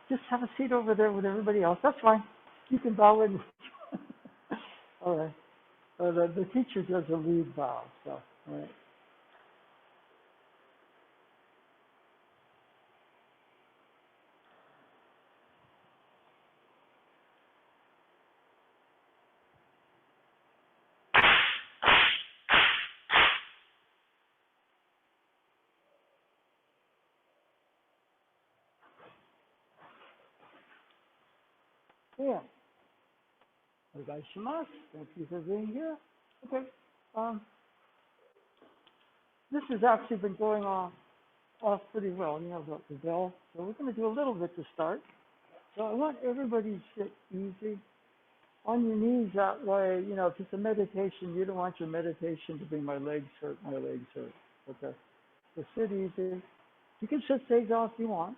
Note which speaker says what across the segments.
Speaker 1: just have a seat over there with everybody else. That's fine. You can bow in. All right. The teacher does a lead bow. So, all right. Yeah. Odaishimasu. Thank you for being here. Okay. Um, this has actually been going on off pretty well, the bell. So we're going to do a little bit to start. So I want everybody to sit easy on your knees. That way, if it's a meditation, you don't want your meditation to be my legs hurt, my legs hurt. Okay. So sit easy. You can sit days off if you want.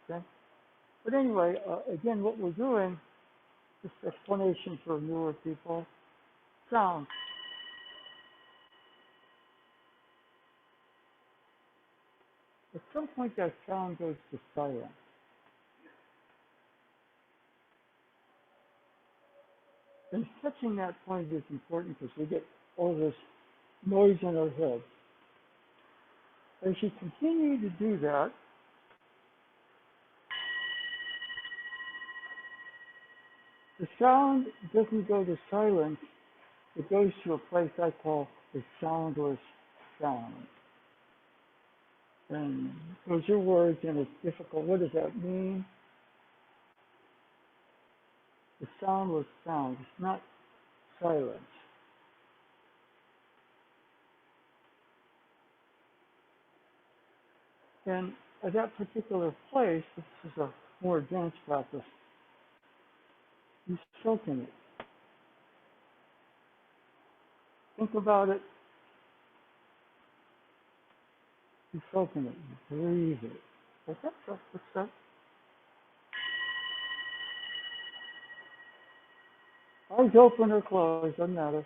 Speaker 1: Okay. But anyway, again, what we're doing, this explanation for newer people, sound. At some point, that sound goes to silence. And touching that point is important because we get all this noise in our heads. As you continue to do that, the sound doesn't go to silence. It goes to a place I call the soundless sound. And those are words and it's difficult. What does that mean? The soundless sound. It's not silence. And at that particular place, this is a more advanced practice, you soak in it. Think about it. You soak in it. You breathe it. Okay, so let's start. Eyes open or closed, doesn't matter.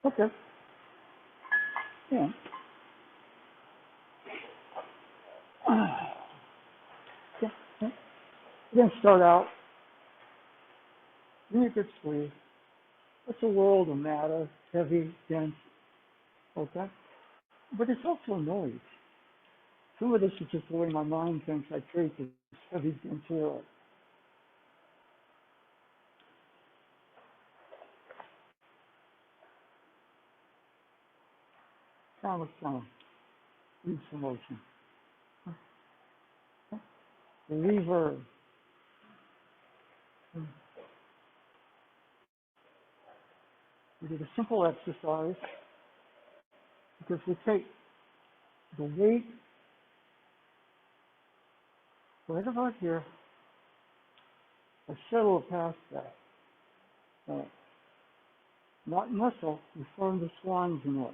Speaker 1: Okay. Yeah. Again, start out, then you could squeeze. It's a world of matter, heavy, dense, okay? But it's also noise. Some of this is just the way my mind thinks. I treat this heavy, dense world. Sound of sound, leaves emotion. The reverb. We did a simple exercise because we take the weight right about here, I settle past that. Not muscle, we form the swan's neck,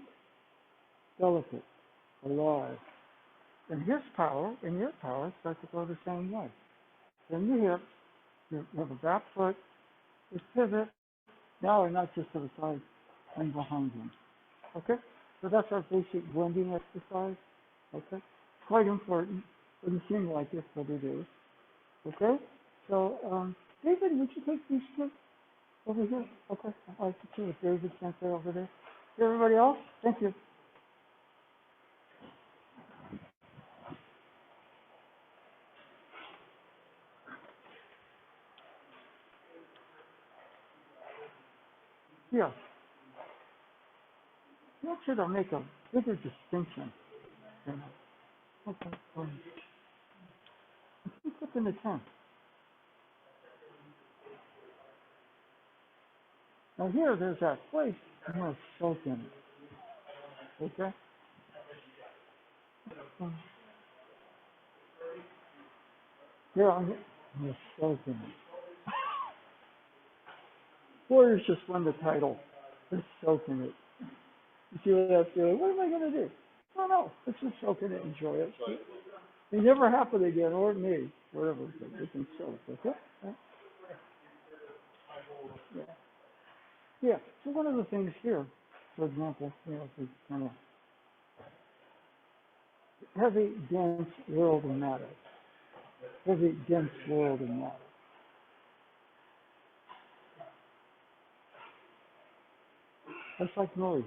Speaker 1: delicate, alive. And his power and your power start to go the same way. Then your hips, you have a back foot, you pivot, now we're not just to the side and behind him. Okay? So that's our basic blending exercise. Okay? Quite important. Doesn't seem like it, but it is. Okay? So, David, would you take these two over here? Okay. I can see what David sent there over there. Everybody else? Thank you. Yeah. Not sure to make a bigger distinction. You know. Okay. Let's look in the tent. Now here, there's that place. I'm going to soak in it. Okay? Here, I'm going to soak in it. Warriors just won the title. Let's soak in it. You see what that's doing? What am I going to do? I don't know. Let's just soak in it and enjoy it. It never happen again, or me, whatever. We can soak, okay? Yeah. Yeah. So one of the things here, for example, the kind of heavy, dense world of matter. Heavy, dense world of matter. That's like noise.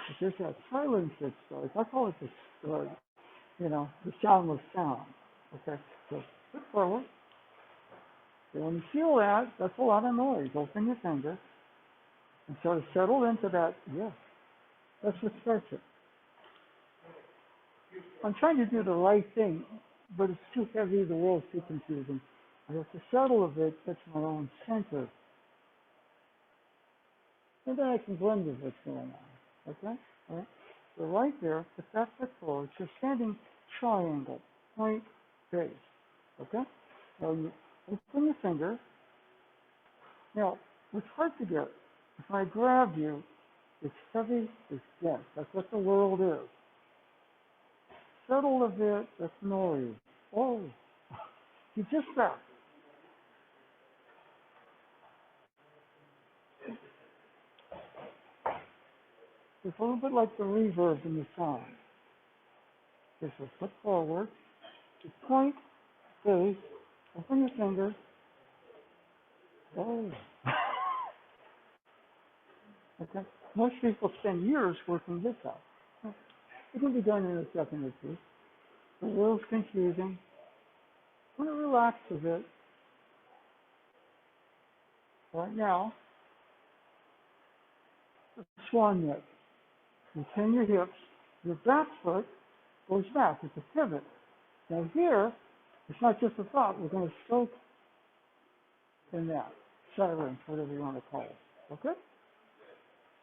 Speaker 1: If there's that silence that starts, I call it the soundless sound. Okay? So look forward. And when you feel that, that's a lot of noise. Open your finger and sort of settle into that. Yeah, that's what starts it. I'm trying to do the right thing, but it's too heavy. The world's too confusing. I have to settle a bit, touch my own center. And then I can blend with what's going on. Okay? All right? So right there, the back foot forward, you're standing triangle, point, base. Okay? Now you open your finger. Now, it's hard to get. If I grab you, it's heavy, it's dense. That's what the world is. Settle a bit, that's noise. Oh, you just that. It's a little bit like the reverb in the sound. Just a foot forward, just point, face, open your finger. Oh. Okay. Most people spend years working this out. It can be done in a second or two. The world's confusing. I'm going to relax a bit. Right now, the swan neck. You turn your hips. Your back foot goes back. It's a pivot. Now here, it's not just a thought. We're going to soak in that. Silence, whatever you want to call it. Okay?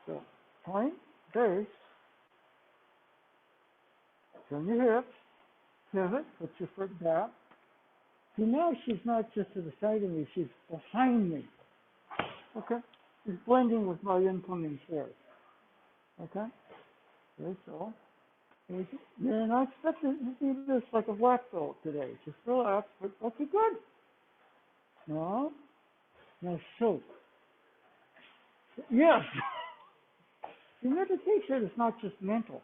Speaker 1: So, point, base, turn your hips, pivot, put your foot back. See, now she's not just to the side of me, she's behind me. Okay? She's blending with my incoming force. Okay? Okay, so, you're not expecting to do this like a black belt today. Just relax, but okay, good. No, now soak. Yes. The meditation is not just mental.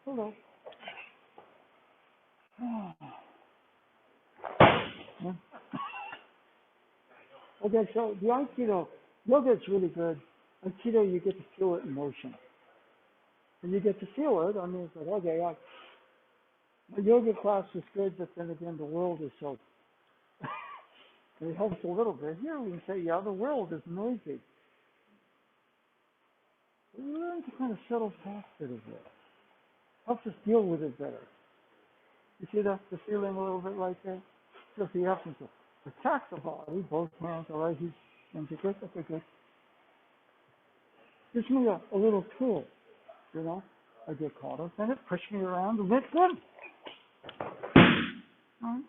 Speaker 1: Hello. Okay, so the Aikido, yoga is really good. Aikido, you get to feel it in motion. And you get to feel it, I mean, it's like, okay, my yoga class is good, but then again, the world is so, it helps a little bit. Here we can say, yeah, the world is noisy. We learn to kind of settle past it a bit. Helps us deal with it better. You see the feeling a little bit right there? So if you have to attack the body, both hands, all right, he's into good, okay, good. Gives me a little tool, you know. I get caught up in it, push me around a bit, good. All right.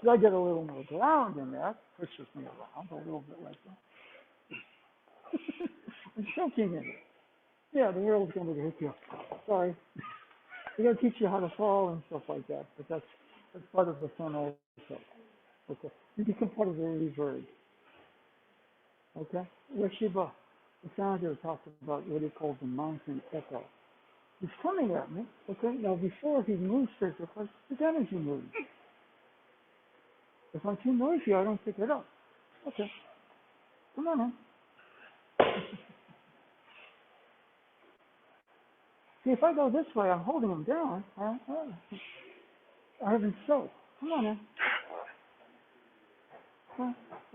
Speaker 1: So I get a little more ground in that, pushes me around a little bit like that. I'm soaking in it. Yeah, the world's going to hit you. Sorry. They're going to teach you how to fall and stuff like that, but that's part of the fun also. Okay. You become part of the reverb. Okay? Reshiba, the founder talked about what he called the mountain echo. He's coming at me. Okay? Now, before he moves physically, his energy moves. If I'm too noisy, I don't pick it up. Okay. Come on in. See, if I go this way, I'm holding him down. I haven't soaked. Come on in.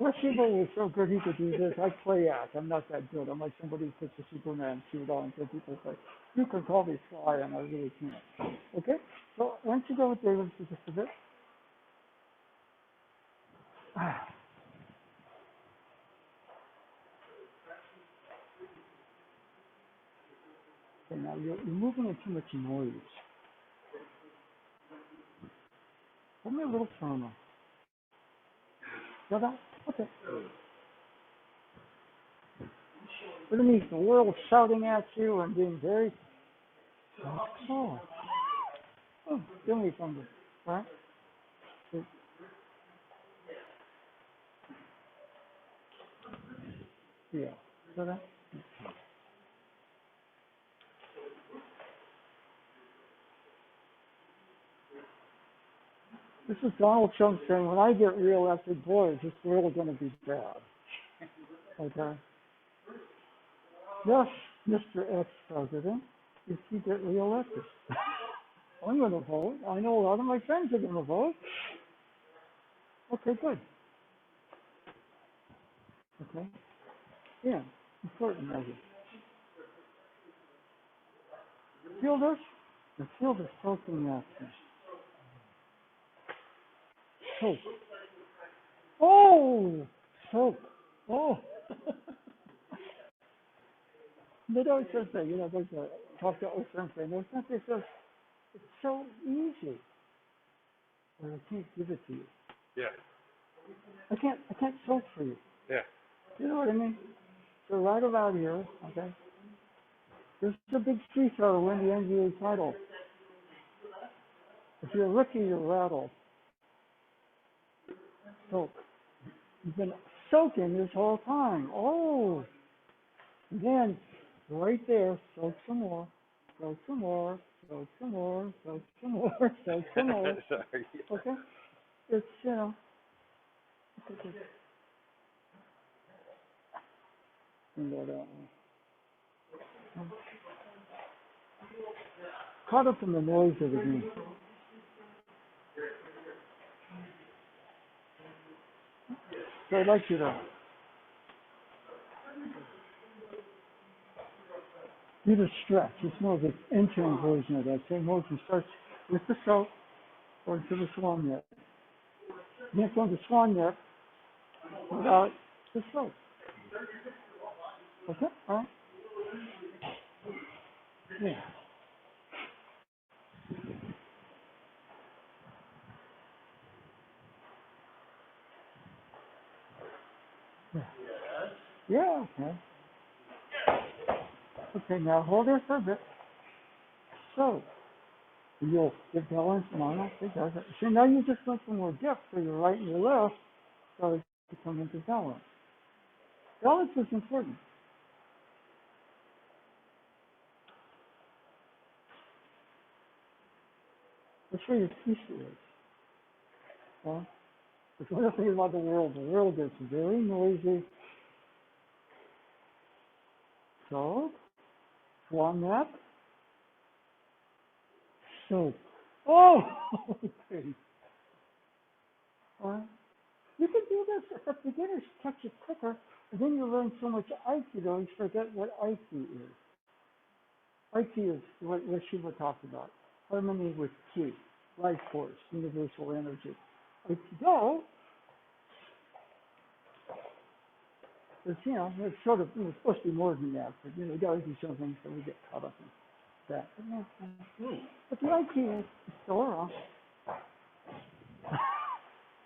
Speaker 1: Reshiba was so good he could do this. I play act. I'm not that good. I'm like somebody who puts a Superman suit on, so people say, you can call me sly, and I really can't. Okay? So why don't you go with David for just a bit? Okay, now you're moving in too much noise. Hold me a little firmer. Feel that? Okay. Underneath the world shouting at you and being very oh, give me something, right? Yeah. Feel that? This is Donald Trump saying, when I get reelected, boy, is this world going to be bad. Okay? Yes, Mr. Ex-President, if you get reelected. I'm going to vote. I know a lot of my friends are going to vote. Okay, good. Okay? Yeah, important measure. Feel this? You feel the soaking action. Soak. Oh! Soak. Oh! But I said that, you know, there's a talk to old friends saying, no, it's not this, it's so easy. But I can't give it to you.
Speaker 2: Yeah.
Speaker 1: I can't soak for you.
Speaker 2: Yeah.
Speaker 1: You know what I mean? So right about here, okay, there's a big street fighter win the NBA title. If you're a rookie, you're rattled. Soak. You've been soaking this whole time. Oh! And then, right there, soak some more, soak some more, soak some more, soak some more, soak some more.
Speaker 2: Sorry.
Speaker 1: Okay? It's, you know, it's okay. You know that one. Caught up in the noise of the game. So I'd like you to do the stretch. It's more of an entering version of that. Same motion starts with the soak or to the swan neck. You can't go to the swan neck without the soak. Okay? All right? Yeah. Yeah. Yeah, okay. Okay, now hold there for a bit. So, you'll get balance. No, no, it doesn't. See, now you just went from more depth, so your right and your left started to come into balance. Balance is important. That's where your peace is. Well, It's one of the things about the world gets very noisy. So, swan neck, soap. Oh, okay. You can do this if the beginners catch it quicker, and then you learn so much Aikido, you forget what Aiki is. Aiki is what Shiva talked about, harmony with Ki, life force, universal energy. Aikido is, it's sort of, it's supposed to be more than that, but, you got to do something so we get caught up in that. But the Aiki is still around.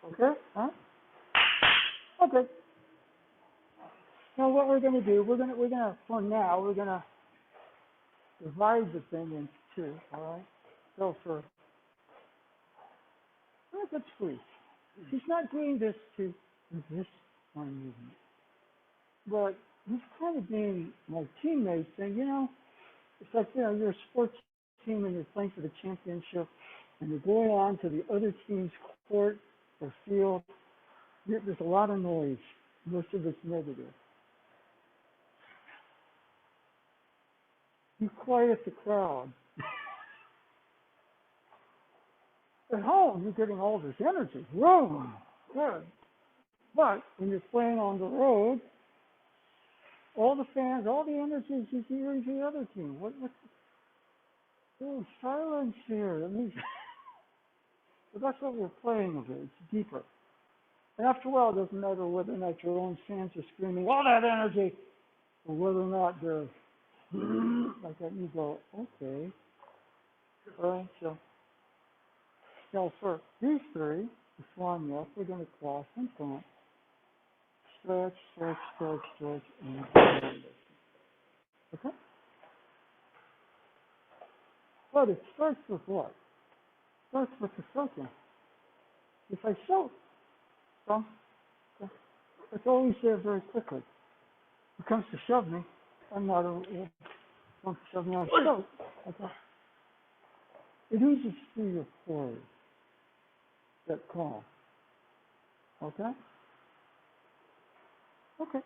Speaker 1: Okay? Huh? Okay. Now what we're going to do, for now, we're going to divide the thing into two, all right? So let's squeeze. He's not doing this to resist my movement, but he's kind of being my teammate saying, it's like, you're a sports team and you're playing for the championship and you're going on to the other team's court or field. There's a lot of noise. Most of it's negative. You quiet the crowd. At home, you're getting all this energy. Whoa, good. But when you're playing on the road, all the fans, all the energy is gearing to the other team. Oh, silence here. That means, but that's what we're playing with. It's deeper. And after a while, it doesn't matter whether or not your own fans are screaming all that energy, or whether or not they're like that. You go, okay. All right, so now for these three, the swan neck, we're going to cross in front. Stretch, stretch, stretch, stretch, and okay? But it starts with what? It starts with the soaking. If I soak, well, it's always there very quickly. If it comes to shove me, I'm not don't shove me on soak. Okay? It oozes through your pores, that calm. Okay? Okay.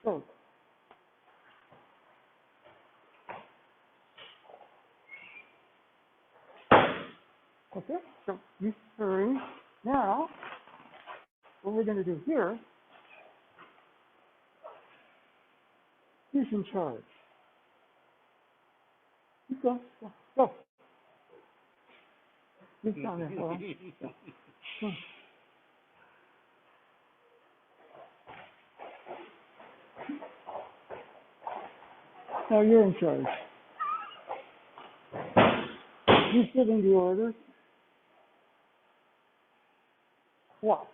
Speaker 1: So, okay, so these three. Now, what we're going to do here, he's in charge. You go, go, go. He's down there. Well, go. Now you're in charge. He's giving the orders. What?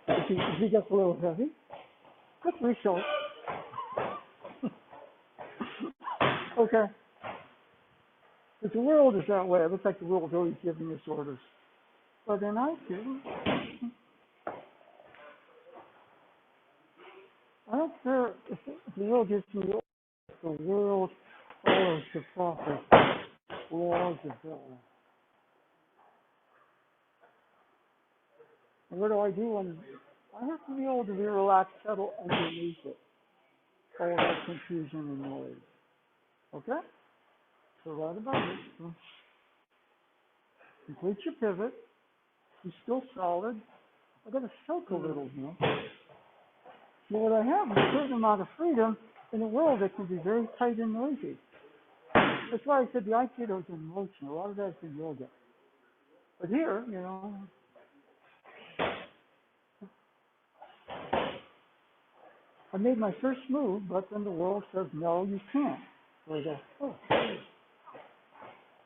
Speaker 1: If he gets a little heavy, that's very short. Okay. But the world is that way. It looks like the world's always giving us orders. But then I don't care if the world gives me orders. The world follows the proper laws of God. And what do I do when I have to be able to be relaxed, settle underneath it? All that confusion and noise. Okay? So right about it. So complete your pivot. You're still solid. I've got to soak a little, So what I have is a certain amount of freedom in a world that can be very tight and noisy. That's why I said the Aikido is in motion. A lot of that's in yoga. But here, I made my first move, but then the world says, no, you can't. So I go, oh.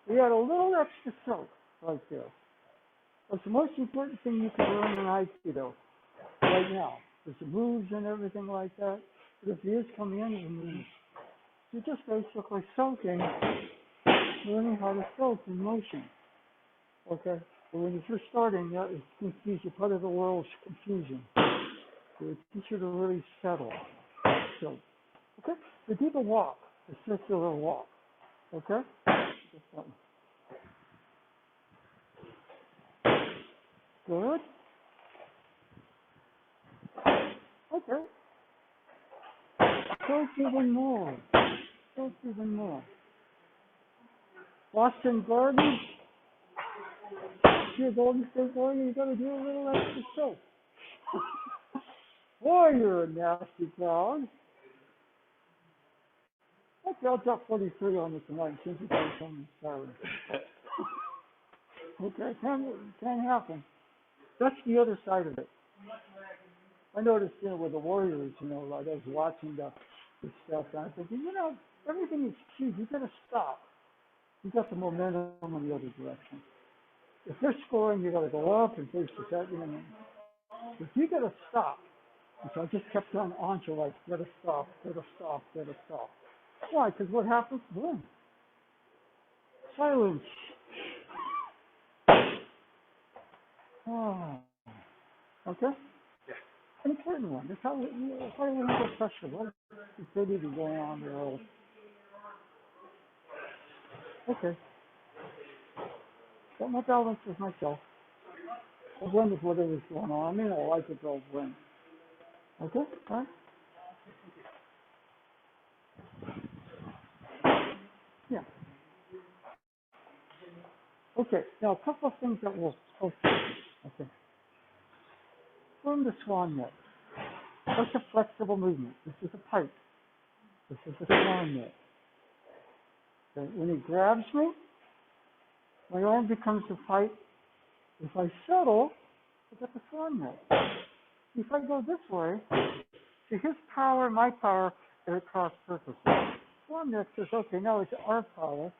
Speaker 1: We had a little extra soak right there. That's the most important thing you can learn in Aikido right now. There's the moves and everything like that. But if the ears come in, it moves. You're just basically soaking, learning how to soak in motion. Okay? But when you're first starting, it's confusion. Part of the world's confusion. So it teaches you to really settle. So, okay? So do the walk. a circular walk. Okay? Just one. Good. Okay. Close even more. Close even more. Boston Garden. Your Golden State Warrior, you gotta do a little extra stroke. Boy, you're a nasty crowd. Okay, I'll drop 43 on you tonight since you guys come started. Okay, can't happen. That's the other side of it. I noticed, with the Warriors, like I was watching the stuff, and I'm thinking, everything is cute. You gotta stop. You got the momentum in the other direction. If they're scoring, you gotta go up and face the set. If you gotta stop, so I just kept on to like, gotta stop, gotta stop, gotta stop. Why? Because what happens? Boom. Silence. Oh. Okay? An important one. That's how we handle pressure. What stupidity going on there? Okay. Got my balance with myself. I blend with whatever's going on. I like it, but I'll blend. Okay? All right? Yeah. Okay. Now, a couple of things that will... Okay. From the swan neck. That's a flexible movement. This is a pipe. This is a swan neck. Okay. When he grabs me, my arm becomes a pipe. If I settle, I get the swan neck. If I go this way, see his power, my power, they're at cross purposes. Swan neck says, okay, now it's our power.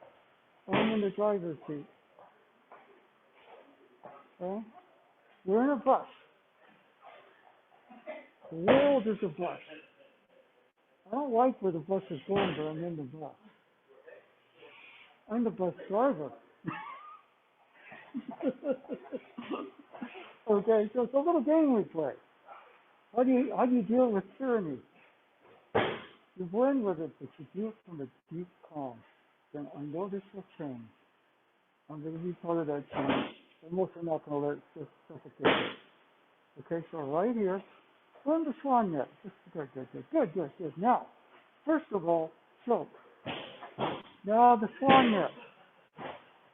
Speaker 1: I'm in the driver's seat. Okay? We're in a bus. The world is a bus. I don't like where the bus is going, but I'm in the bus. I'm the bus driver. Okay, so it's a little game we play. How do you deal with tyranny? You blend with it, but you do it from a deep calm. Then I know this will change. I'm going to be part of that change. I'm also not going to let it just suffocate it. Okay, so right here, blend the swan neck. Good. Now, first of all, choke. Now the swan neck.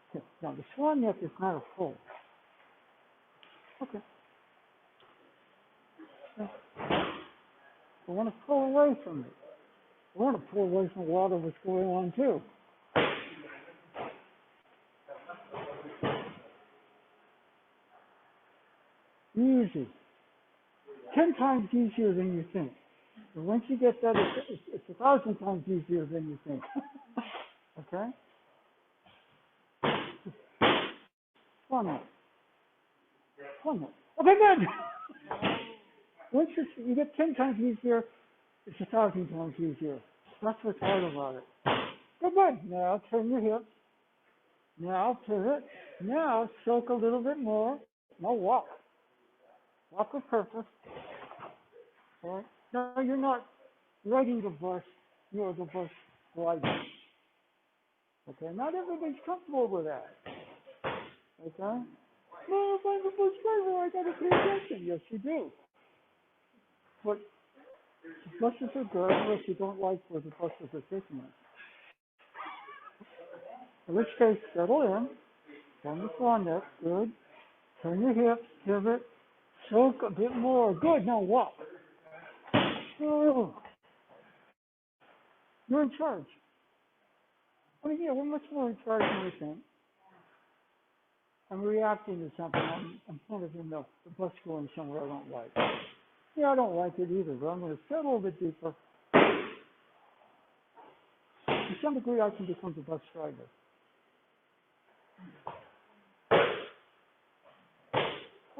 Speaker 1: Okay, now the swan neck is not a pull. Okay. I want to pull away from it. I want to pull away from Wada what's going on too. Easy. 10 times easier than you think. And once you get that, it's 1,000 times easier than you think. Okay? One more. Okay, good. Once you get 10 times easier, it's 1,000 times easier. That's what's hard about it. Good. Now turn your hips. Now pivot. Now soak a little bit more. Now walk. Walk with purpose. All right? No, you're not riding the bus. You're the bus driver. Okay? Not everybody's comfortable with that. Okay? No, if I'm the bus driver, I gotta pay attention. Yes, you do. But the buses are good unless you don't like where the buses are taking us. In which case, settle in. Turn the swan neck. Good. Turn your hips. Pivot. Soak a bit more. Good. Now walk. Oh. You're in charge. We're much more in charge than we think. I'm reacting to something. I'm kind of in the bus going somewhere I don't like. Yeah, I don't like it either, but I'm going to settle a bit deeper. To some degree, I can become the bus driver.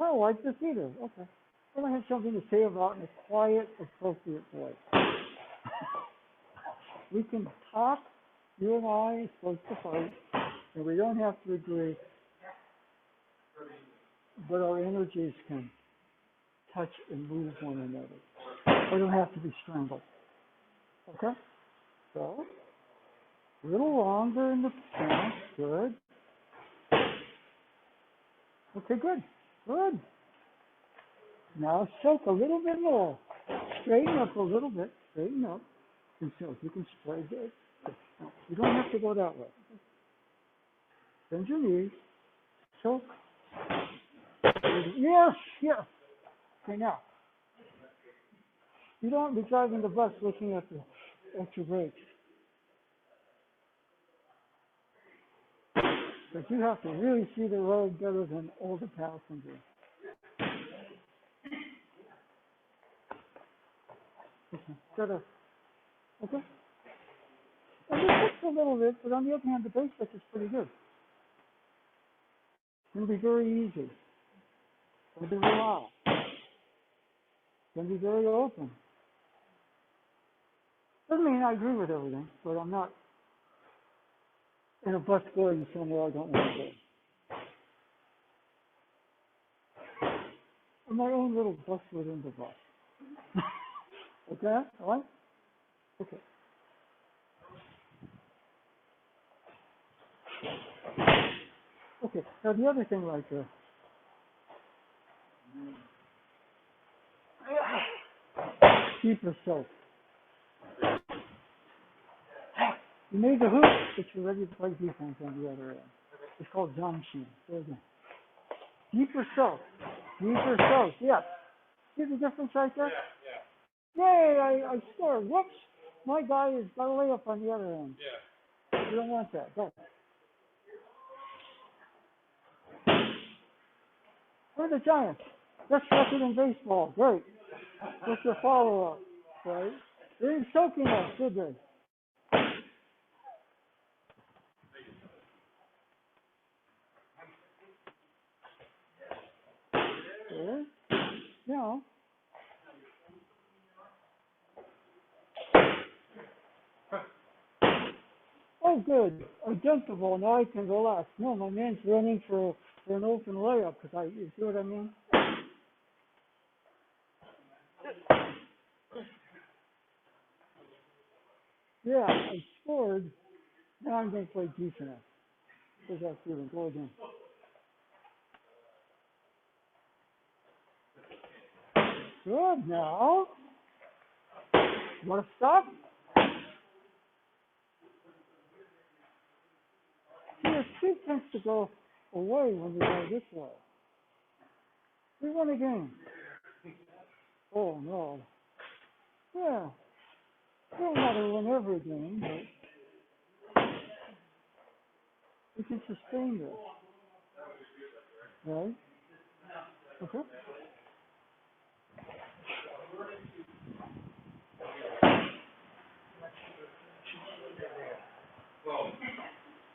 Speaker 1: I don't like this either. Okay. I'm going to have something to say about in a quiet, appropriate voice. We can talk, you and I are supposed to fight, and we don't have to agree, but our energies can touch and move one another. We don't have to be strangled. Okay? So, A little longer in the front. Good. Okay, good. Good. Now soak a little bit more. Straighten up a little bit. Straighten up. And so you can spread it. No, you don't have to go that way. Bend your knees. Soak. Yes, yes. Okay, now. You don't be driving the bus looking at your brakes. But you have to really see the road better than all the passengers. Instead of, okay? And it hits a little bit, but on the other hand, the basic is pretty good. It's going to be very easy. It's going to be relaxed. It's going to be very open. Doesn't mean I agree with everything, but I'm not in a bus going somewhere I don't want to go. I'm my own little bus within the bus. Okay? All right? Okay. Okay. Now the other thing right there. Deeper soak. You made the hook, but you're ready to play defense on the other end. It's called Zanshin. Go again. Deeper soak. Deeper soak. Yes. See the difference right there? Yeah. Yay, I scored. Whoops. My guy has got a layup on the other end. Yeah. You don't want that. Go. We're the Giants. Best record in baseball. Great. What's your follow-up? Right? They didn't soak enough, did they? Okay. Now. Oh, good. I dunked the ball. Now I can relax. No, my man's running for an open layup. You see what I mean? Yeah, I scored. Now I'm going to play defense. How's that feeling? Go again. Good. Now, you want to stop? See, your feet tends to go away when you go this way. We won a game. Oh, no. Yeah. We don't want to win every game, but we can sustain this. Right? Okay?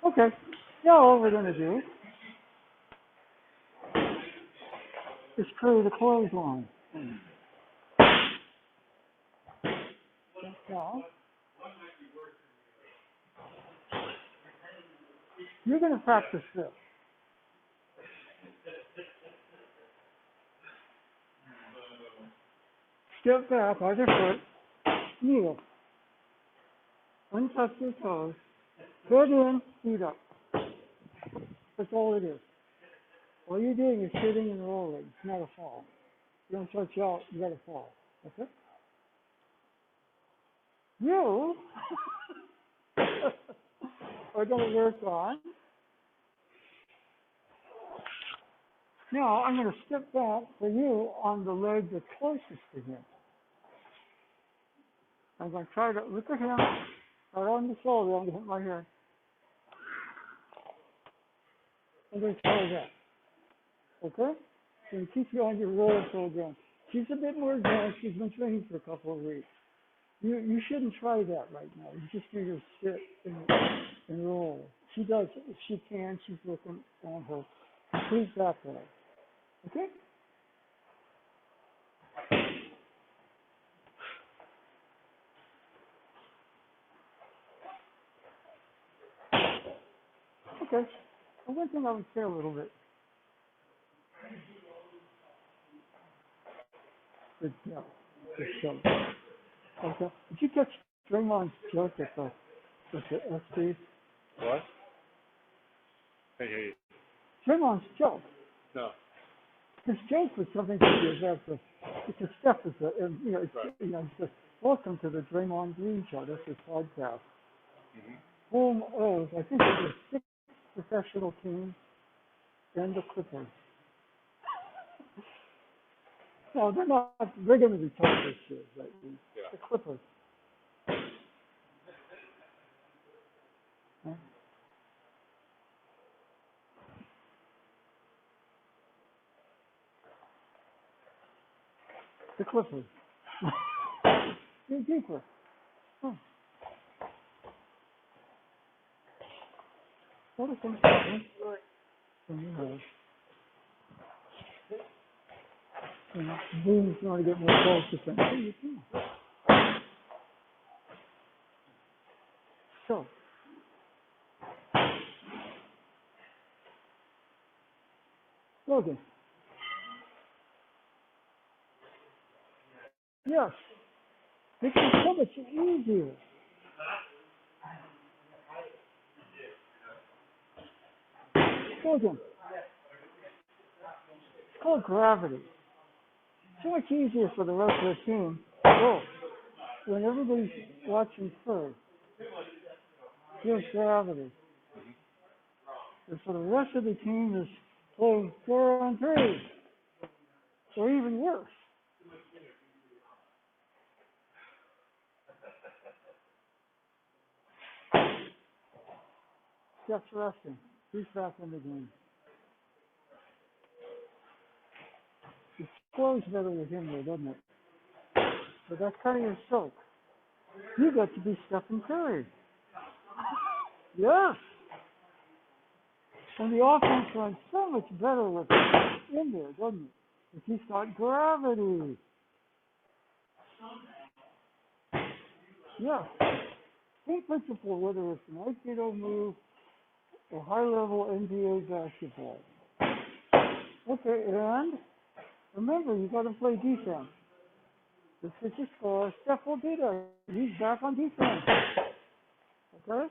Speaker 1: Okay. Now all we're going to do is create a clothesline. Now, you're going to practice this. Step back, other foot, kneel. Untouch your toes. Head in, feet up. That's all it is. All you're doing is sitting and rolling. It's not a fall. You don't stretch out, you got to fall. Okay? You are going to work on. Now I'm going to step back for you on the leg that's closest to him. I'm going to try to look at him right on the shoulder. I'm going to hit my head. I'm going to try that. Okay? So you keep you on your roll program. She's a bit more advanced. She's been training for a couple of weeks. You shouldn't try that right now. You just need to sit and roll. She does, if she can, she's looking on her complete back leg. Okay? Okay. Well, one thing I would say a little bit. Good job. Good job. Okay. Did you catch Draymond's joke at the with the SC.
Speaker 2: What? Hey.
Speaker 1: Draymond's joke.
Speaker 2: No.
Speaker 1: His joke was something to the effect of, it's a step, it's a,
Speaker 2: Right.
Speaker 1: it's just, welcome to the Draymond Green Show. That's his podcast.
Speaker 2: Mm-hmm.
Speaker 1: Home of, I think it was 6 professional teams and the Clippers. No, they're not, they're going to be tough this year, but the Clippers. Huh? The Clippers. You're deeper. Huh. What are some problems? Boom's going to get more goals defense. So, Logan. Yes. This is so much easier. Logan. It's called gravity. So much easier for the rest of the team. Oh, when everybody's watching third, there's gravity. And so the rest of the team is playing 4-on-3, or even worse. Steph's resting. He's back in the game. It flows better with him there, doesn't it? So that's kind of your soak. You got to be Stephen Curry. Yes. And the offense runs so much better with him in there, doesn't it? If he's got gravity. Yeah. Same principle, whether it's an Aikido move or high-level NBA basketball. Okay, and remember, you got to play defense. This is your score. Steph will be there. He's back on defense. Okay?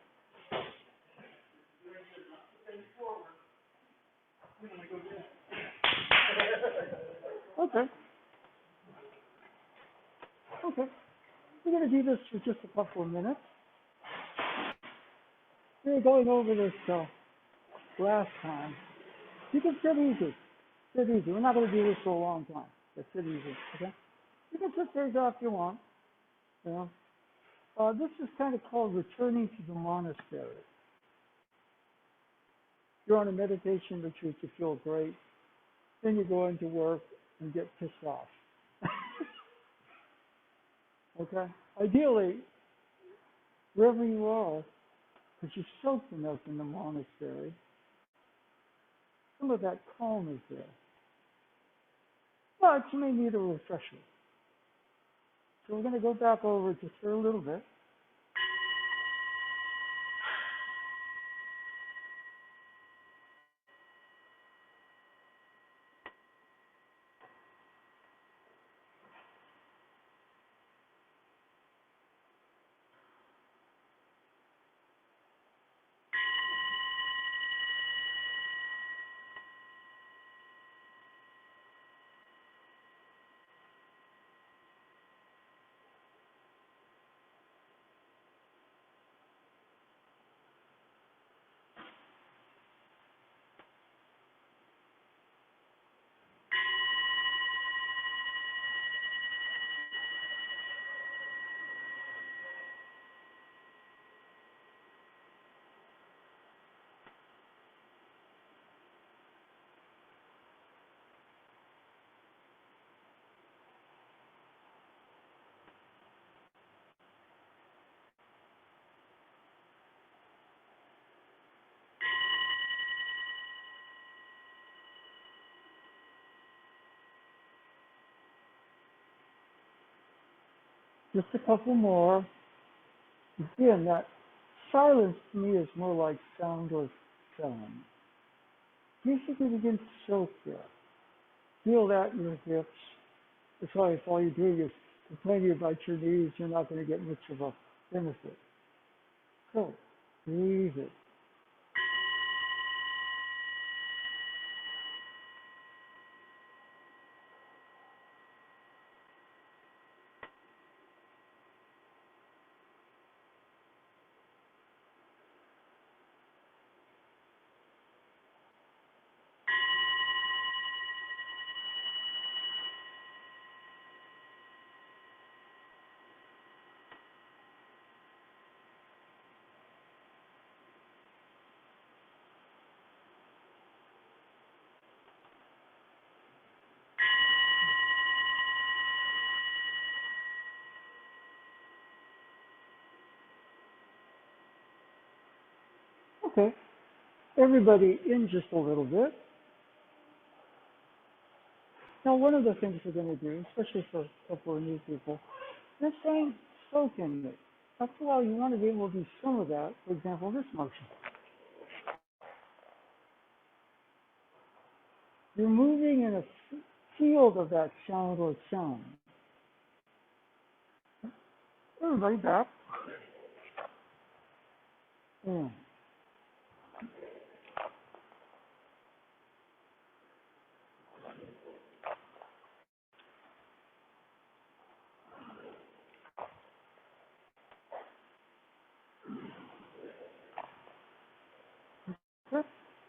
Speaker 1: Okay. Okay. We're going to do this for just a couple of minutes. We were going over this last time. You can sit easy. Sit easy. We're not going to do this for a long time. But sit easy. Okay? You can sit there if you want. You know? This is kind of called returning to the monastery. You're on a meditation retreat, you feel great. Then you go into work and get pissed off. Okay? Ideally, wherever you are, because you're soaked enough in the monastery, some of that calm is there. But you may need a refresher. So we're going to go back over just for a little bit. Just a couple more. Again, that silence to me is more like soundless sound. Basically begin to soak there. Feel that in your hips. That's why if all you're doing is complaining about your knees, you're not going to get much of a benefit. So, breathe it. Okay, everybody in just a little bit. Now, one of the things we're going to do, especially for a couple of new people, is saying soak in it. After a while, you want to be able to do some of that. For example, this motion. You're moving in a field of that sound or sound. Everybody back. In.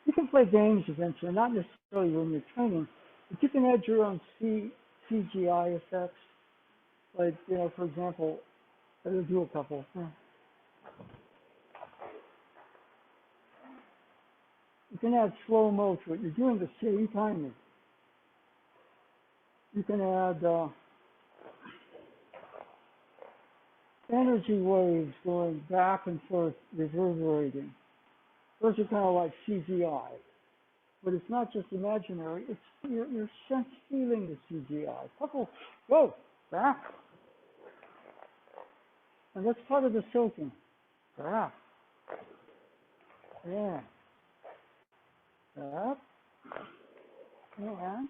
Speaker 1: You can play games eventually, not necessarily when you're training, but you can add your own CGI effects. Like, for example, I'll do a couple. You can add slow-mo to it. You're doing the same timing. You can add energy waves going back and forth, reverberating. Those are kind of like CGI. But it's not just imaginary, it's your sense feeling the CGI. Couple, go, back. And that's part of the soaking. Back. Yeah. Back. And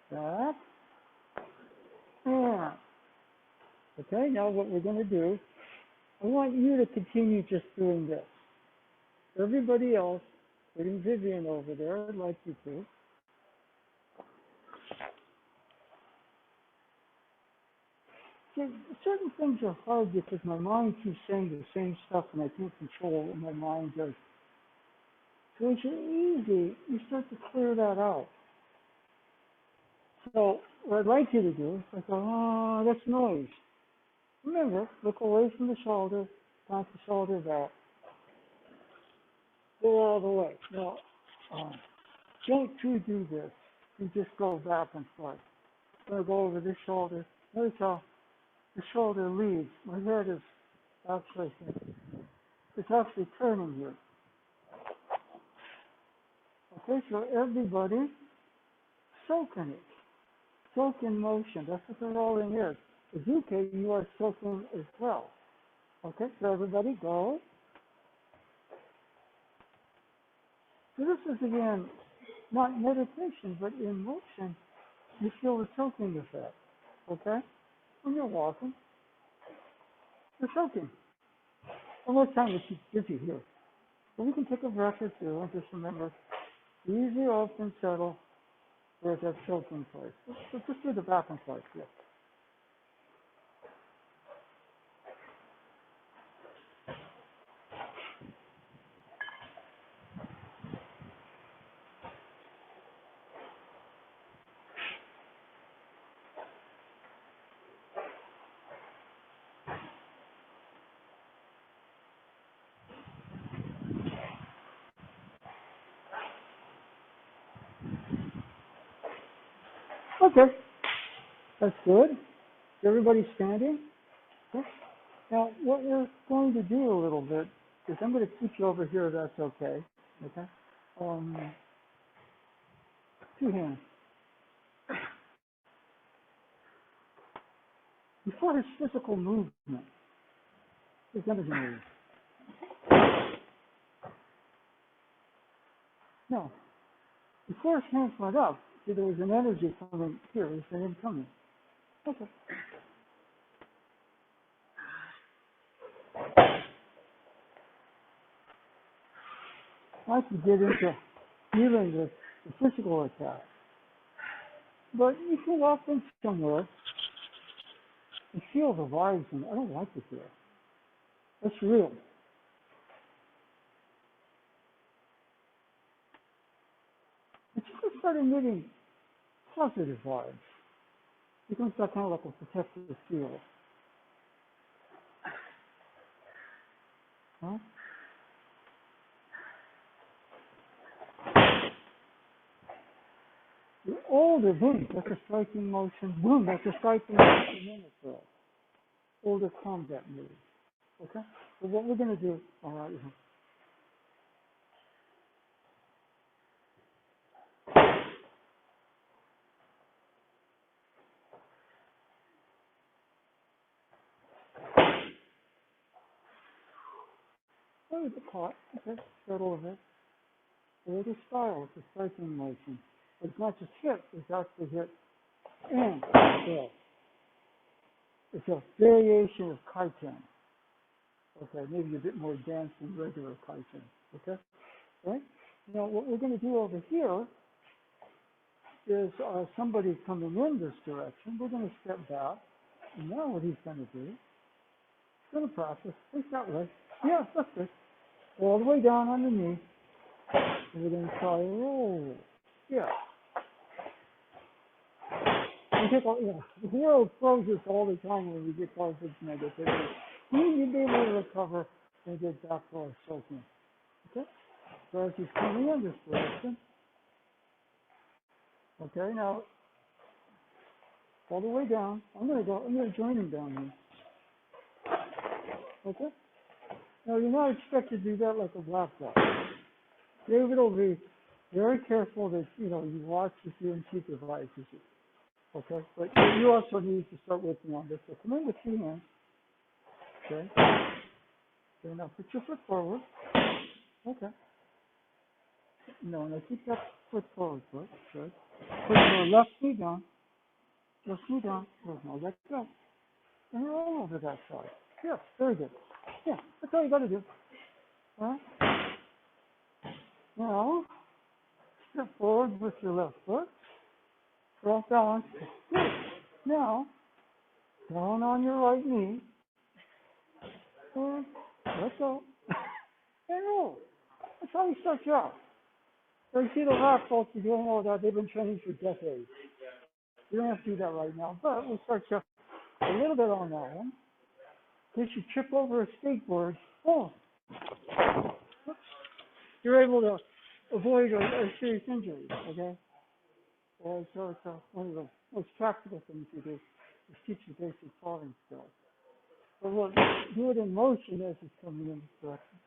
Speaker 1: back. Yeah. Okay, now what we're going to do, I want you to continue just doing this. Everybody else, including Vivian over there, I'd like you to. See, certain things are hard because my mind keeps saying the same stuff and I can't control what my mind does. So as you're easy, you start to clear that out. So what I'd like you to do is like, oh, that's noise. Remember, look away from the shoulder, plant the shoulder back. Go all the way. Now, don't you do this. You just go back and forth. I'm going to go over this shoulder. Notice how the shoulder leads. My head is actually, it's actually turning here. Okay, so everybody soak in it. Soak in motion. That's what the rolling is. Azuke, you are soaking as well. Okay, so everybody go. So this is, again, not meditation, but in motion, you feel the soaking effect. Okay? When you're walking, you're soaking. One more time to keep busy here. So we can take a breath or two and just remember, easy, open, settle, where's that soaking place. So just do the back and forth, yeah. Okay, that's good. Everybody standing? Okay. Now, what we're going to do a little bit is I'm going to keep you over here, that's okay. Okay? Two hands. Before his physical movement, his energy moves. No. Before his hands went up, see, there was an energy coming here. There's an incoming. Okay. like to get into dealing with the physical attack. But you can walk in somewhere and feel the rising. I don't like it here. That's real. But you can start emitting positive vibes. It becomes that kind of like a protective field. Huh? The older boom, that's a striking motion. Boom, that's a striking motion in itself. Older combat moves. Okay? So what we're going to do, all right, oh, the caught. Okay, start over. Older style, it's a striking motion. It's not just hit, it's actually hit and kill. It's a variation of kaizen. Okay, maybe a bit more advanced than regular kaizen. Okay? Right? Now, what we're going to do over here is somebody coming in this direction. We're going to step back. And now what he's going to do, he's going to practice. Face that way. Yeah, that's good. All the way down on the knee. And we're going to try roll. Yeah. The world throws us all the time when we get close to negativity. You'll be able to recover and get back to our soaking. Okay? So as he's coming in this direction, okay, now all the way down, I'm gonna join him down here. Okay? Now you're not expected to do that like a black belt. David will be very careful that you watch if you and supervise you. Okay? But you also need to start working on this. So come in with 2 hands. Okay? Okay, now put your foot forward. Okay. No, now keep that foot forward, foot. Good. Put your left knee down. Left knee down. Good. Now let go. And roll over that side. Yeah, very good. Yeah, that's all you got to do. All right? Now, step forward with your left foot. Cross balance. Good. Now, down on your right knee. And let go. And roll. That's how you start you out. So you see the rock folks are doing all that. They've been training for decades. You don't have to do that right now, but we'll start you a little bit on that one. In case you trip over a skateboard, you're able to avoid a serious injury, okay? So it's one of the most practical things you do is teach you basic falling skills. But we'll do it in motion as it's coming in this direction.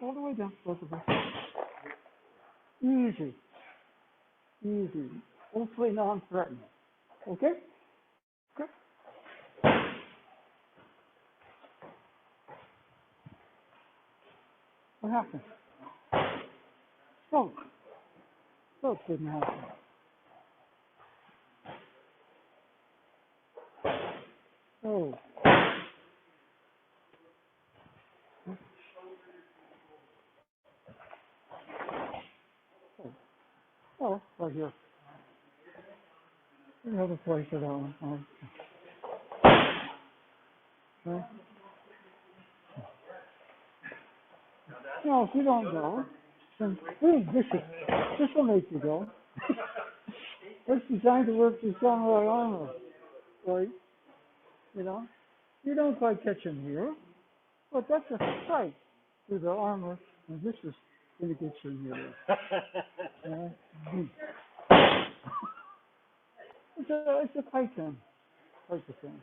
Speaker 1: All the way down, both of us. Easy. Easy. Hopefully non-threatening. Okay? Okay. What happened? Smoke. Smoke didn't happen. Oh. Oh, right here. Another place for that one. Okay. Now, if you don't go, then this will make you go. It's designed to work through samurai armor, right? You don't quite catch him here, but that's a strike through the armor, and this is going to get you in here. It's a kaizen type of thing.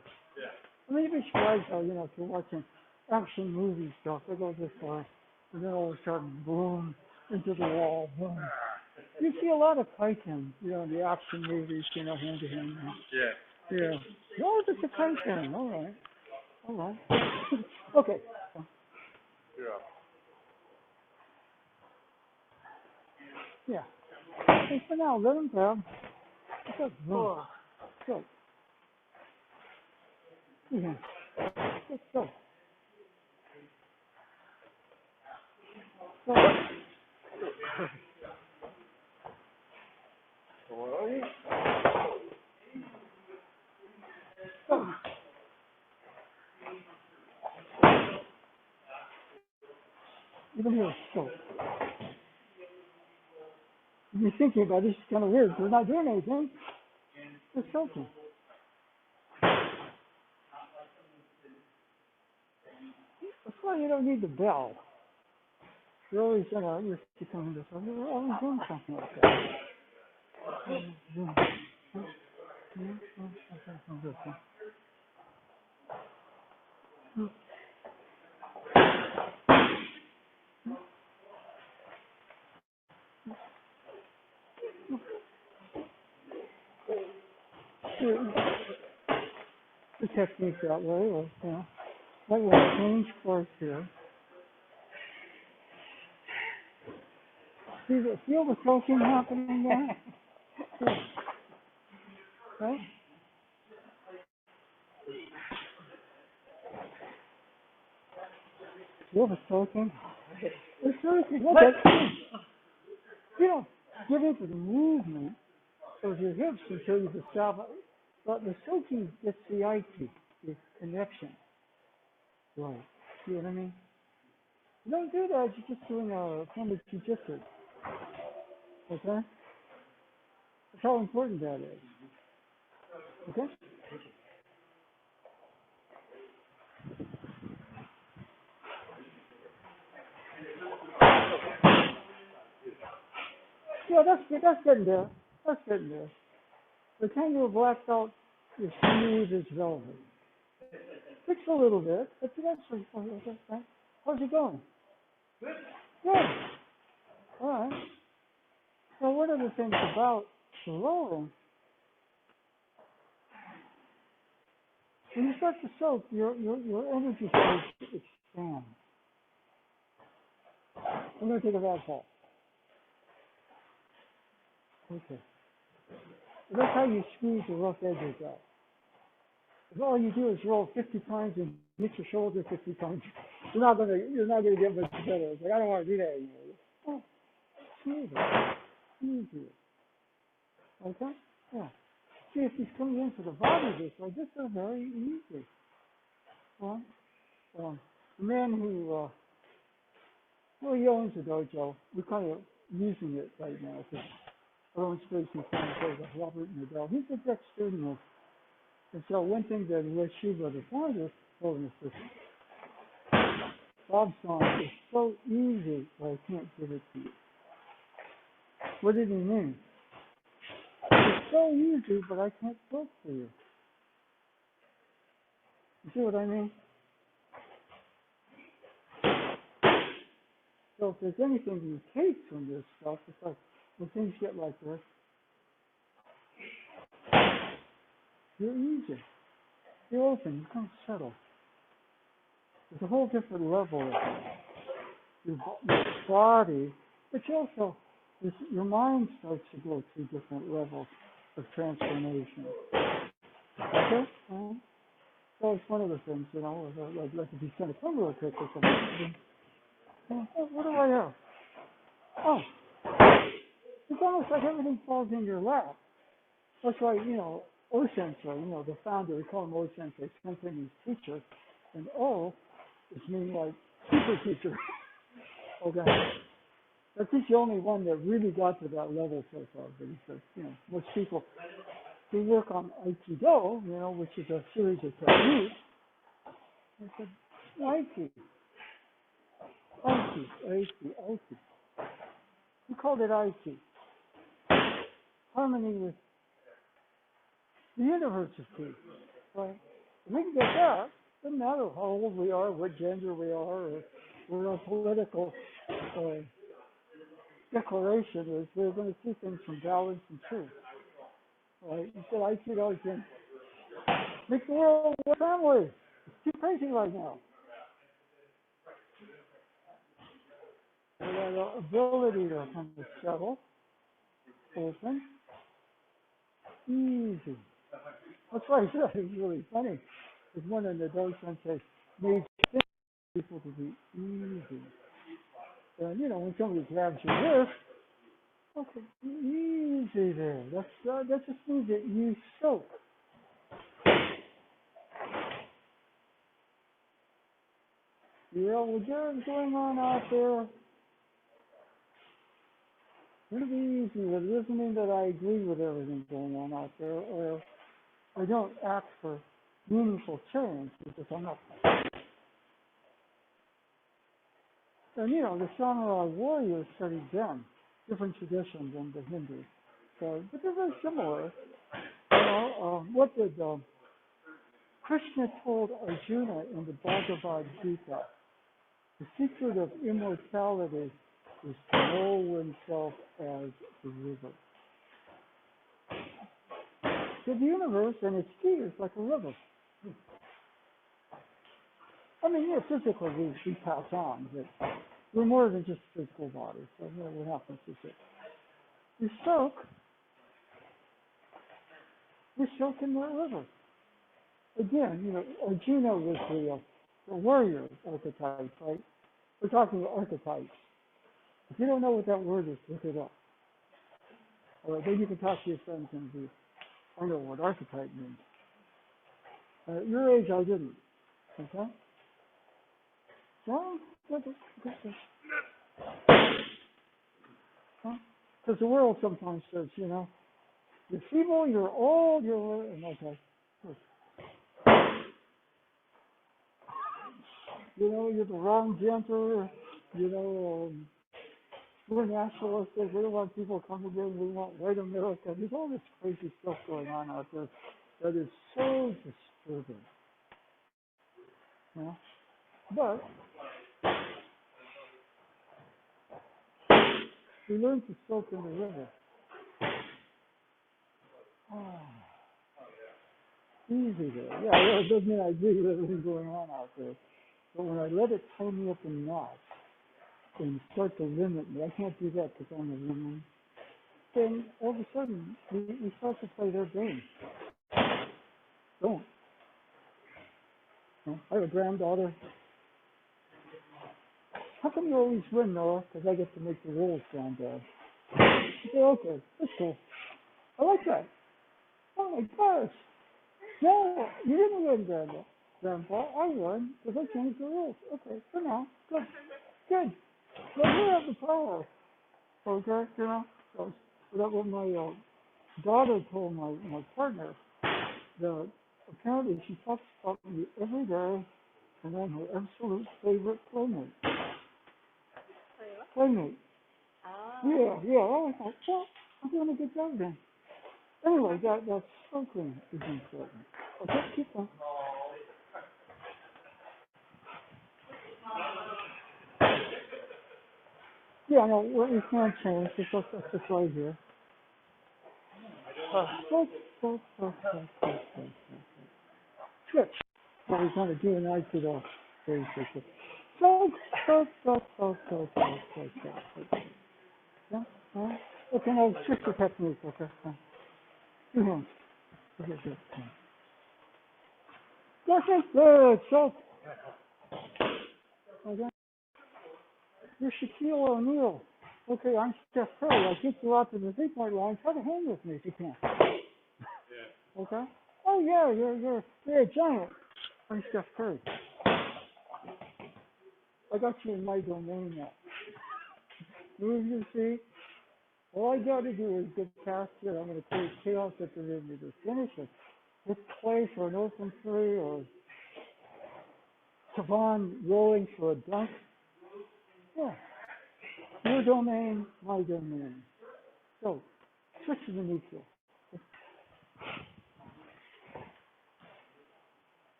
Speaker 1: I mean, you'd be surprised how, if you're watching action movie stuff, they go this far, and then all of a sudden, boom, into the wall, boom. You see a lot of kaizen, in the action movies, hand to hand. Yeah. Yeah. No, it's a kaizen. All right. Okay. Yeah. And for now, let him grab. Good. Good. Yeah. Let's go. You're going to hear a soak. You're thinking about this, it's kind of weird. They're not doing anything. They're soaking. That's why you don't need the bell. You're always you're becoming this. You're always doing something like that. The technique that way, or that will change course here. Feel the soaking happening there? Right? Feel the soaking? The soaking. You don't get into the movement of your hips until you establish. But the soaking gets the Aiki, the connection. Right. See what I mean? You don't do that, you're just doing a form of jujitsu. Okay? That's how important that is. Okay? Yeah, that's getting there. That's getting there. The kangaroo black belt is smooth as velvet. Takes a little bit, but eventually, okay, right? How's it going? Good. All right. Now, one of the things about the rolling, when you start to soak, your energy starts to expand. I'm going to take a bad fall. Okay. That's how you squeeze the rough edges out. If all you do is roll 50 times and hit your shoulder 50 times, you're not gonna get much better. It's like, I don't want to do that anymore. Oh, smoother, easier. Okay? Yeah. See, if he's coming into the body this way, this is very easy. Well, the man who, he owns the dojo. We're kind of using it right now because our own space in San Jose, Robert Nadell. He's a direct student of. And so one thing that Shiva, the founder, told us is, Bob's song is so easy, but I can't give it to you. What did he mean? It's so easy, but I can't talk to you. You see what I mean? So if there's anything you take from this stuff, it's like when things get like this, you're easy. You're open. You can't settle. There's a whole different level of your body, but you also, your mind starts to go through different levels of transformation. Okay? So it's one of the things, like if you send a phone real quick or something. What do I have? Oh, it's almost like everything falls in your lap. That's why, O-sensei, the founder, we call him O-sensei, sensei means teacher, and O is mean like super teacher. Okay. But he's the only one that really got to that level so far. But he says, most people who work on Aikido, which is a series of techniques, they said, Aiki. We called it Aiki. Harmony with the universe is key. Right? If we can get that, doesn't matter how old we are, what gender we are, or what our political declaration is, we're going to see things from balance and truth. Right? You said Aikido can make the world a family. It's too crazy right now. So that ability to kind of settle, open, easy. That's why I said it was really funny. Because one of the docents made people to be easy. And when somebody grabs your wrist, okay, easy there. That just means that you soak. Yeah, whatever's going on out there, it'll be easy. It doesn't mean that I agree with everything going on out there, or I don't ask for meaningful change because I'm not. And the samurai warriors studied Zen, different tradition than the Hindus. So, but they're very similar. What did Krishna told Arjuna in the Bhagavad Gita? The secret of immortality is to know oneself as the river. So the universe and its key is like a river. I mean, physically we pass on, but we're more than just physical bodies. So what happens is that we soak in that river. Again, Arjuna was the warrior archetype, right? We're talking about archetypes. If you don't know what that word is, look it up. All right, then you can talk to your friends and be, I know what archetype means. At your age, I didn't. Okay? So, because the world sometimes says, you're feeble, you're old, and okay. You're the wrong gender, we're nationalistic, we don't want people coming in, we want white America. There's all this crazy stuff going on out there that is so disturbing. But we learn to soak in the river. Easy there. Yeah, it doesn't mean I agree with everything going on out there. But when I let it tie me up in knots and start to limit me, I can't do that because I'm a woman, then all of a sudden we start to play their game. Don't. I have a granddaughter. How come you always win, Noah? Because I get to make the rules, granddad. Okay, that's cool. I like that. Oh my gosh. No, you didn't win, Grandpa. I won because I changed the rules. Okay, for now. Good. Good. Well, you have the power. Okay, So that what my daughter told my partner. That apparently she talks about me every day, and I'm her absolute favorite playmate. Playmate. Oh. Yeah. I thought, well, I'm doing a good job then. Anyway, that smoking is important. Okay, keep on. Yeah, no, we can't change. It's just right here. Switch. What we're going to do in Aikido. Basically. So. Yeah. Okay, now switch the technique. Okay. Two hands. Good. Good. So. Okay. You're Shaquille O'Neal. Okay, I'm Steph Curry. I'll get you out to the 3-point line. Try to hang with me if you can. Okay? Oh yeah, you're a giant. I'm Steph Curry. I got you in my domain now. Move you see. All I got to do is get past it. I'm going to create chaos at the rim. You just finish it. With Clay for an open three, or Savon rolling for a dunk. Yeah. Your domain, my domain. So, switch to the neutral.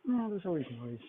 Speaker 1: No, there's always noise.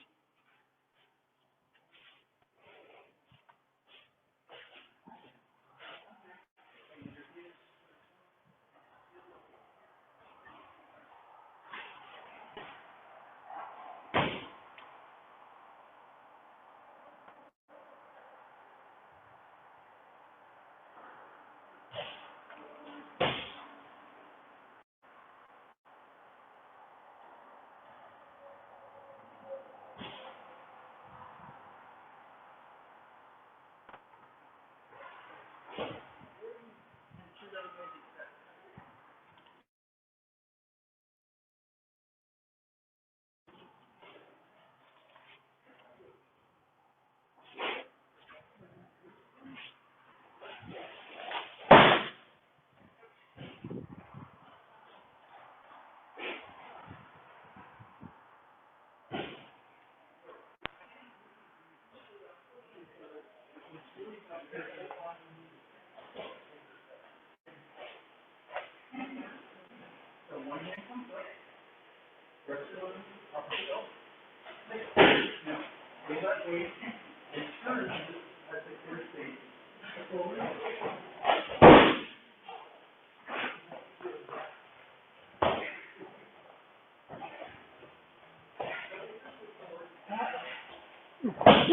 Speaker 1: The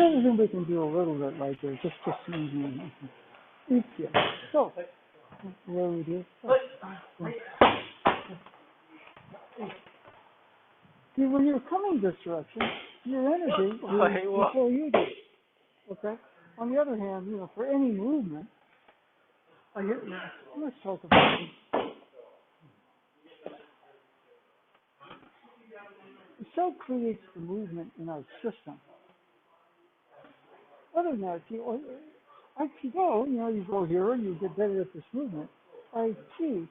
Speaker 1: other thing we can do a little bit right there, just each here. So, where we do. So, see, when you're coming this direction, your energy is before you do. Okay? On the other hand, for any movement, let's talk about it. The cell creates the movement in our system. Other than that, Aikido, you go here, you get better at this movement. Aikido,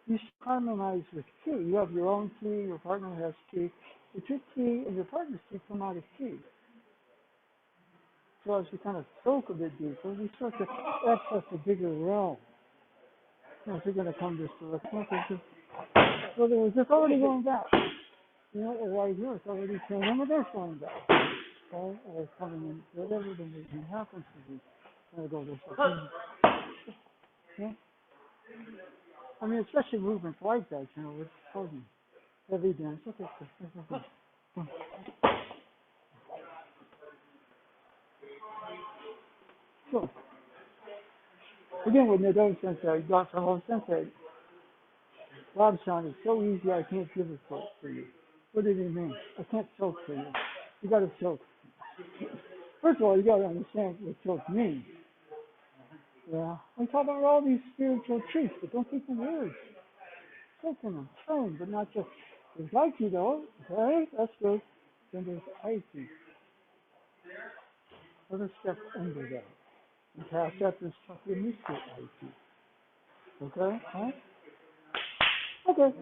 Speaker 1: you harmonize with ki. You have your own ki, your partner has ki. But your ki and your partner's ki come out of ki. So as we kind of soak a bit deeper, we start to access a bigger realm. If you're going to come this direction, so there was it's already going back. Right here, it's already turning, and they're going back. Or coming in, whatever the movement happens to be. Going to go this way. Yeah? I mean, especially movements like that, with holding heavy dance. Okay. So, again, with Nadone Sensei, Dr. Ho Sensei, Bob-san is so easy, I can't give it for you. What did he mean? I can't soak for you. You got to soak. First of all, you got to understand what soak means. Yeah, we talk about all these spiritual truths, but don't take the words. Soaking them, train, but not just. There's Aikido, okay, that's good. Then there's Aiki. Other steps under that. And past that, there's Takumitsu Aiki. Okay, huh? Okay.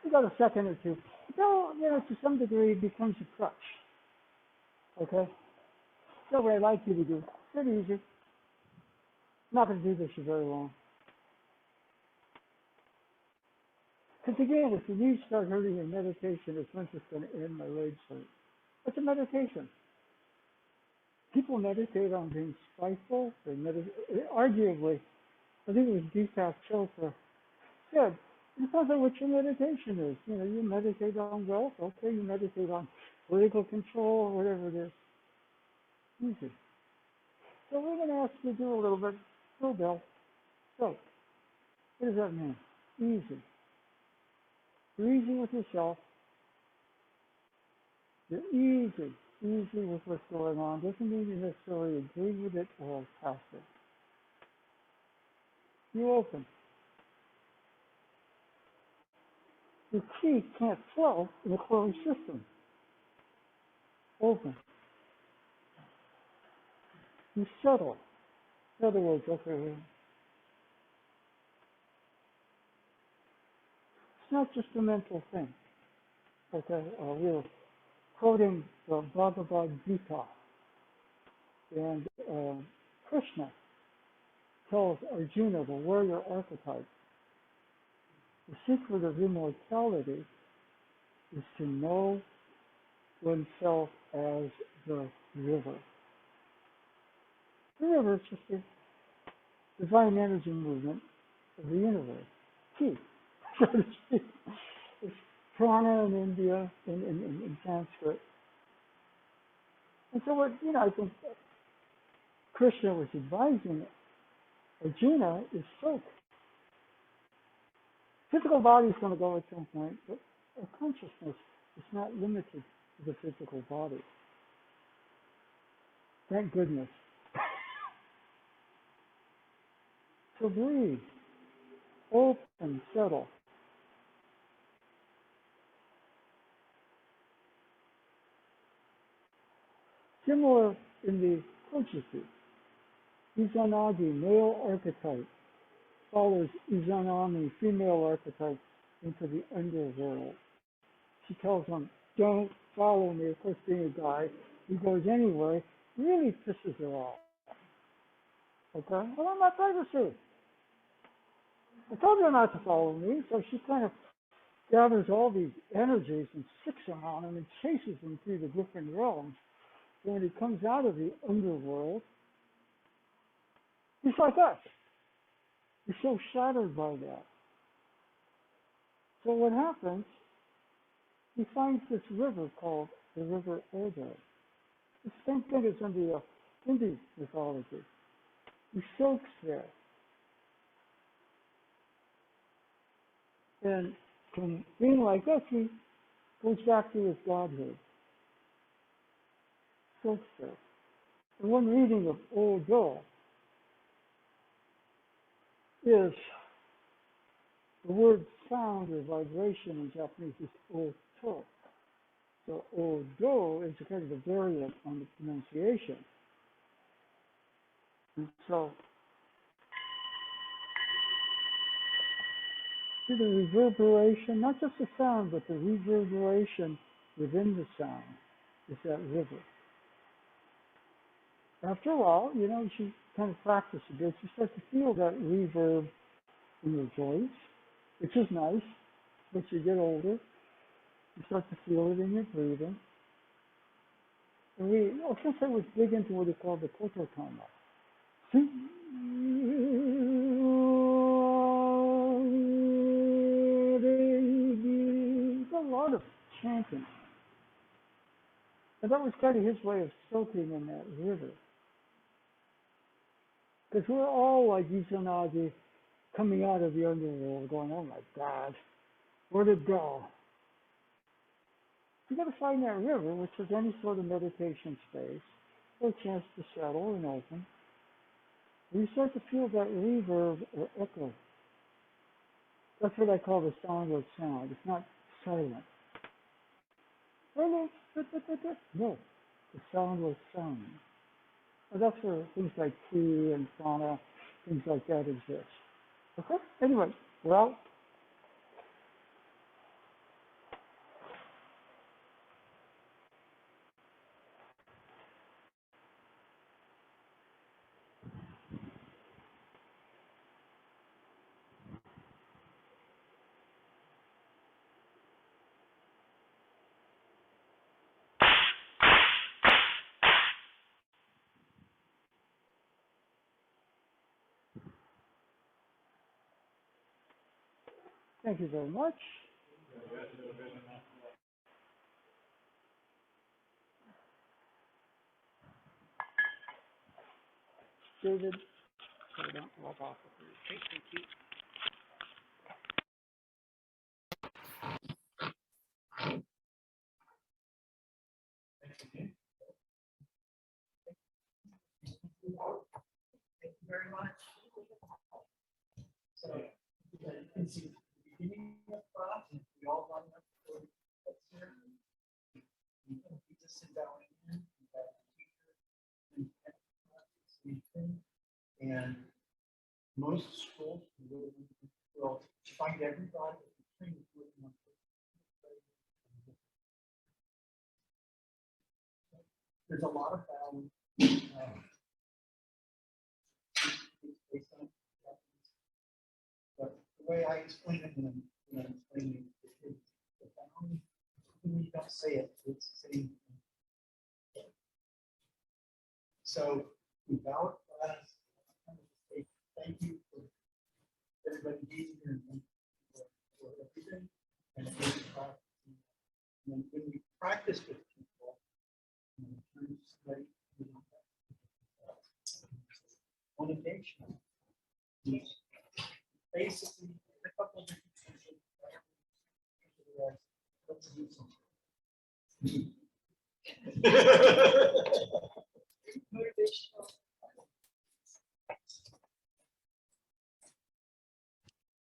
Speaker 1: You got a second or two. To some degree, it becomes a crutch. Okay? So what I'd like you to do, pretty easy. I'm not going to do this for very long. Because again, if your knees start hurting in meditation, it's when it's going to end my legs hurt. It's a meditation. People meditate on being spiteful. Arguably, I think it was Deepak Chopra said, it depends on what your meditation is. You meditate on wealth, okay, you meditate on political control or whatever it is. Easy. So we're going to ask you to do a little bit. Go, Bill. So, what does that mean? Easy. You're easy with yourself. You're easy with what's going on. Doesn't mean you necessarily agree with it or pass it. You're open. Your chi can't flow in a closed system. Open. You settle. In other words, okay, it's not just a mental thing. Okay, we're quoting the Bhagavad Gita, and Krishna tells Arjuna, the warrior archetype, the secret of immortality is to know oneself as the river. The river is just a divine energy movement of the universe. Chi, so to speak. It's prana in India, in Sanskrit. And so what, I think Krishna was advising Arjuna is soak. Physical body is going to go at some point, but our consciousness is not limited to the physical body. Thank goodness. So breathe, open, settle. Similar in the Kojiki, Izanagi, male archetype, follows Izanami, female archetype, into the underworld. She tells him, don't follow me. Of course, being a guy, he goes anyway, really pisses her off. Okay? I want my privacy. I told her not to follow me, so she kind of gathers all these energies and sticks them on him and chases him through the different realms. So when he comes out of the underworld, he's like us. He's so shattered by that. So what happens, he finds this river called the River Wada. The same thing as in the Hindu mythology. He soaks there. And from being like us, he goes back to his godhood. Soaks there. And one reading of Wada is the word sound or vibration in Japanese is oto. So odo is a kind of a variant on the pronunciation. And so to the reverberation, not just the sound, but the reverberation within the sound is that river. After a while, she kind of practices a bit. She starts to feel that reverb in your joints, which is nice. As you get older, you start to feel it in your breathing. And since I was big into what they call the kototama. There's a lot of chanting. And that was kind of his way of soaking in that river. Because we're all like Izanagi coming out of the underworld going, oh my God, where'd it go? You got to find that river, which is any sort of meditation space, or a chance to settle and open. And you start to feel that reverb or echo. That's what I call the soundless sound. It's not silent. No, the soundless sound. And that's where things like ki and prana, things like that exist. Okay? Anyway, well, thank you very much. David, so I don't log off.
Speaker 2: Okay, thank you. Thank you very much. So, you can see the beginning of the class, and we all line up for the here. You just sit down in, you have a teacher, and most schools will find everybody training with one. There's a lot of value based on but the way I explain it when I'm explaining it is the value, when you don't say it, it's the same. So without class, I say thank you for everybody being here and for everything. And when we practice with people, on occasion, basically a couple of different things. Let's do something.